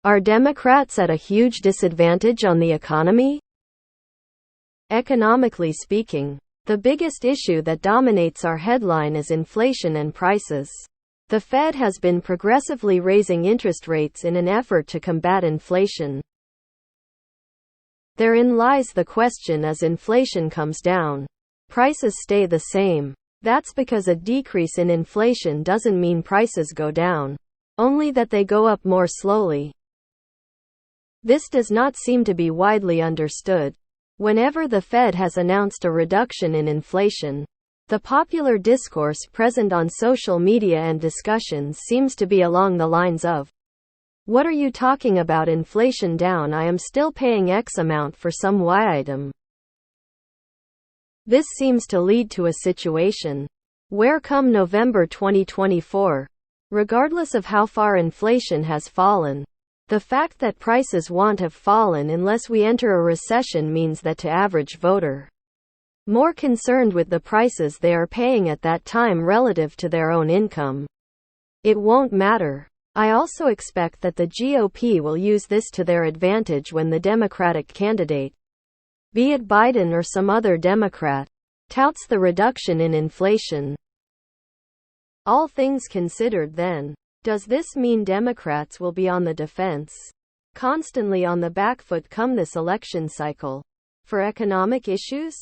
Are Democrats at a huge disadvantage on the economy? Economically speaking, the biggest issue that dominates our headline is inflation and prices. The Fed has been progressively raising interest rates in an effort to combat inflation. Therein lies the question: as inflation comes down, prices stay the same. That's because a decrease in inflation doesn't mean prices go down, only that they go up more slowly. This does not seem to be widely understood. Whenever the Fed has announced a reduction in inflation, the popular discourse present on social media and discussions seems to be along the lines of, "What are you talking about? Inflation down? I am still paying X amount for some Y item." This seems to lead to a situation where come November 2024, regardless of how far inflation has fallen, the fact that prices won't have fallen unless we enter a recession means that to average voter, more concerned with the prices they are paying at that time relative to their own income, it won't matter. I also expect that the GOP will use this to their advantage when the Democratic candidate, be it Biden or some other Democrat, touts the reduction in inflation. All things considered then, does this mean Democrats will be on the defense, constantly on the back foot come this election cycle, for economic issues?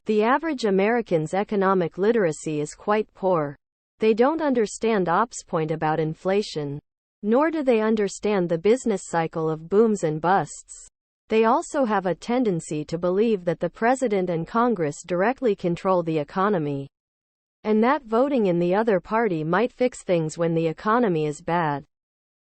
The average American's economic literacy is quite poor. They don't understand Ops' point about inflation, nor do they understand the business cycle of booms and busts. They also have a tendency to believe that the president and Congress directly control the economy, and that voting in the other party might fix things when the economy is bad.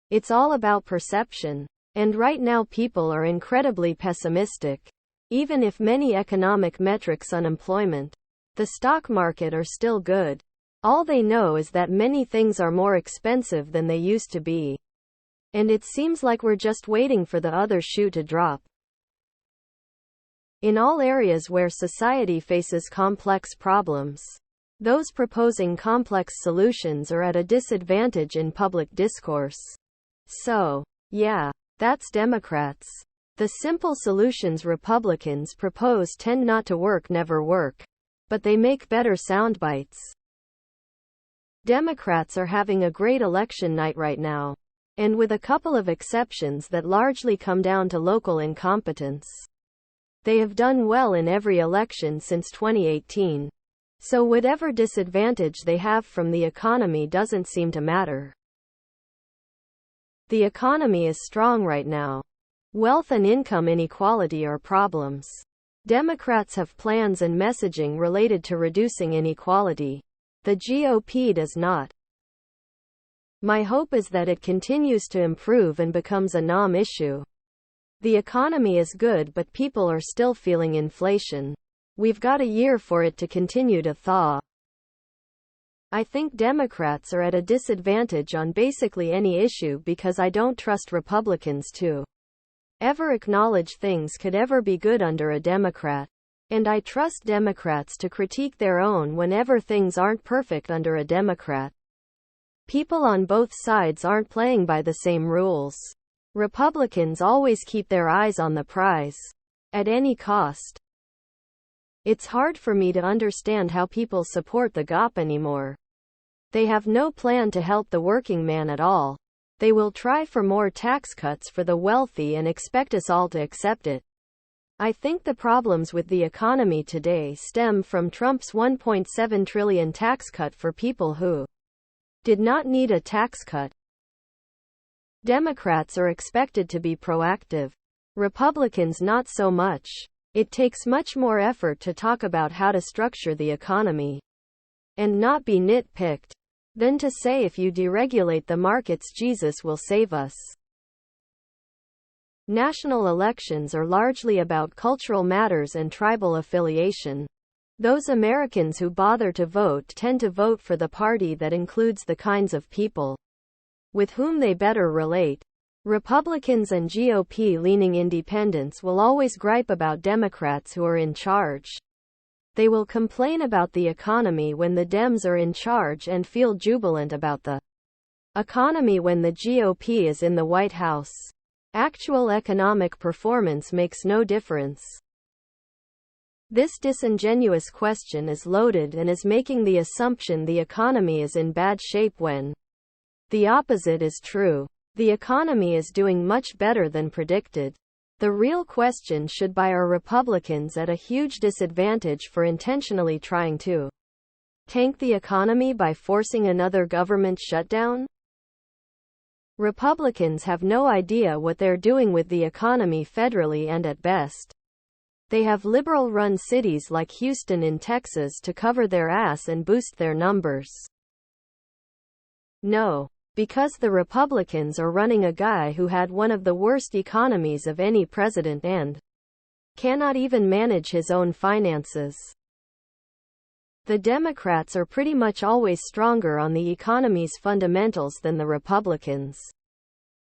It's all about perception. And right now people are incredibly pessimistic. Even if many economic metrics, unemployment, the stock market are still good, all they know is that many things are more expensive than they used to be. And it seems like we're just waiting for the other shoe to drop. In all areas where society faces complex problems, those proposing complex solutions are at a disadvantage in public discourse. So, yeah, that's Democrats. The simple solutions Republicans propose tend not to work, never work, but they make better sound bites. Democrats are having a great election night right now, and with a couple of exceptions that largely come down to local incompetence. They have done well in every election since 2018. So whatever disadvantage they have from the economy doesn't seem to matter. The economy is strong right now. Wealth and income inequality are problems. Democrats have plans and messaging related to reducing inequality. The GOP does not. My hope is that it continues to improve and becomes a non-issue. The economy is good, but people are still feeling inflation. We've got a year for it to continue to thaw. I think Democrats are at a disadvantage on basically any issue because I don't trust Republicans to ever acknowledge things could ever be good under a Democrat. And I trust Democrats to critique their own whenever things aren't perfect under a Democrat. People on both sides aren't playing by the same rules. Republicans always keep their eyes on the prize, at any cost. It's hard for me to understand how people support the GOP anymore. They have no plan to help the working man at all. They will try for more tax cuts for the wealthy and expect us all to accept it. I think the problems with the economy today stem from Trump's $1.7 trillion tax cut for people who did not need a tax cut. Democrats are expected to be proactive. Republicans not so much. It takes much more effort to talk about how to structure the economy and not be nitpicked than to say if you deregulate the markets, Jesus will save us. National elections are largely about cultural matters and tribal affiliation. Those Americans who bother to vote tend to vote for the party that includes the kinds of people with whom they better relate. Republicans and GOP-leaning independents will always gripe about Democrats who are in charge. They will complain about the economy when the Dems are in charge and feel jubilant about the economy when the GOP is in the White House. Actual economic performance makes no difference. This disingenuous question is loaded and is making the assumption the economy is in bad shape when the opposite is true. The economy is doing much better than predicted. The real question should be, are Republicans at a huge disadvantage for intentionally trying to tank the economy by forcing another government shutdown? Republicans have no idea what they're doing with the economy federally, and at best, they have liberal-run cities like Houston in Texas to cover their ass and boost their numbers. No, because the Republicans are running a guy who had one of the worst economies of any president and cannot even manage his own finances. The Democrats are pretty much always stronger on the economy's fundamentals than the Republicans.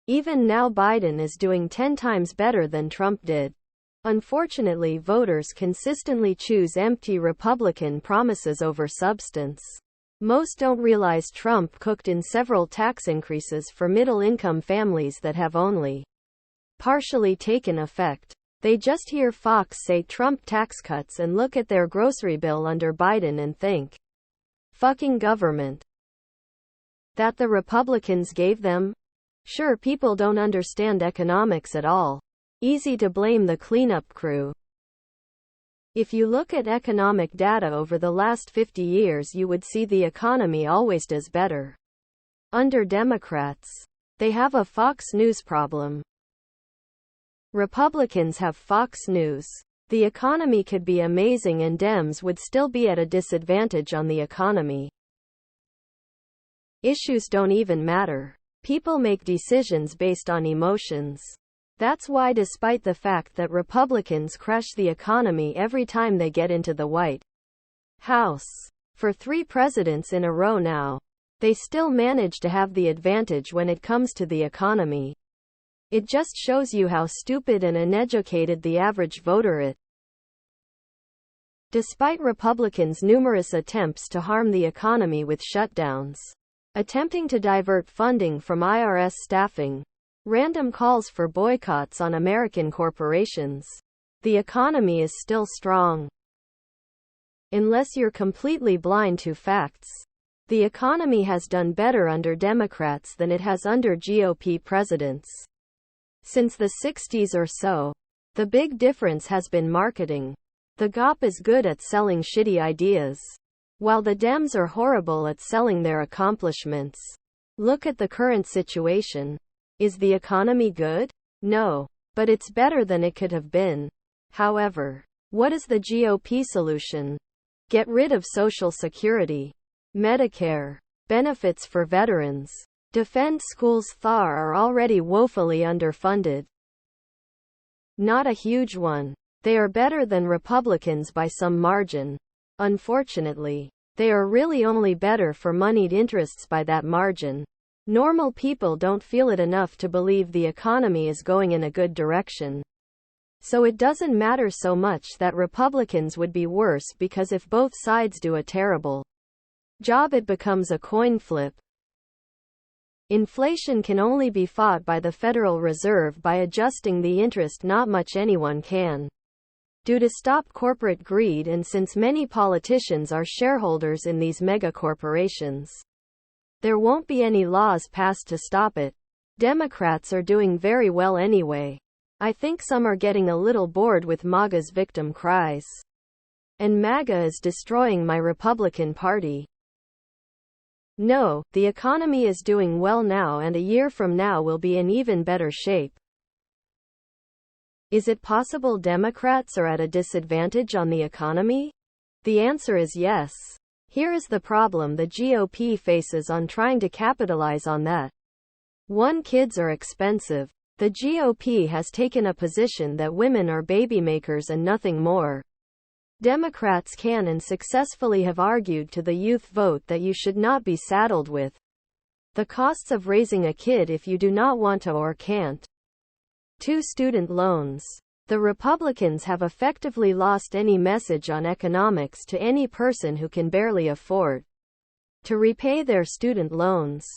Even now Biden is doing 10 times better than Trump did. Unfortunately, voters consistently choose empty Republican promises over substance. Most don't realize Trump cooked in several tax increases for middle-income families that have only partially taken effect. They just hear Fox say Trump tax cuts and look at their grocery bill under Biden and think, fucking government. That the Republicans gave them? Sure, people don't understand economics at all. Easy to blame the cleanup crew. If you look at economic data over the last 50 years, you would see the economy always does better. Under Democrats, they have a Fox News problem. Republicans have Fox News. The economy could be amazing and Dems would still be at a disadvantage on the economy. Issues don't even matter. People make decisions based on emotions. That's why, despite the fact that Republicans crush the economy every time they get into the White House, for 3 presidents in a row now, they still manage to have the advantage when it comes to the economy. It just shows you how stupid and uneducated the average voter is. Despite Republicans' numerous attempts to harm the economy with shutdowns, attempting to divert funding from IRS staffing, random calls for boycotts on American corporations, the economy is still strong. Unless you're completely blind to facts, the economy has done better under Democrats than it has under GOP presidents. Since the 60s or so, the big difference has been marketing. The GOP is good at selling shitty ideas, while the Dems are horrible at selling their accomplishments. Look at the current situation. Is the economy good? No. But it's better than it could have been. However, what is the GOP solution? Get rid of Social Security, Medicare, benefits for veterans, defend schools that are already woefully underfunded. Not a huge one. They are better than Republicans by some margin. Unfortunately, they are really only better for moneyed interests by that margin. Normal people don't feel it enough to believe the economy is going in a good direction. So it doesn't matter so much that Republicans would be worse, because if both sides do a terrible job, it becomes a coin flip. Inflation can only be fought by the Federal Reserve by adjusting the interest. Not much anyone can do to stop corporate greed, and since many politicians are shareholders in these mega corporations, there won't be any laws passed to stop it. Democrats are doing very well anyway. I think some are getting a little bored with MAGA's victim cries. And MAGA is destroying my Republican Party. No, the economy is doing well now, and a year from now will be in even better shape. Is it possible Democrats are at a disadvantage on the economy? The answer is yes. Here is the problem the GOP faces on trying to capitalize on that. 1. Kids are expensive. The GOP has taken a position that women are baby makers and nothing more. Democrats can and successfully have argued to the youth vote that you should not be saddled with the costs of raising a kid if you do not want to or can't. 2. Student loans. The Republicans have effectively lost any message on economics to any person who can barely afford to repay their student loans.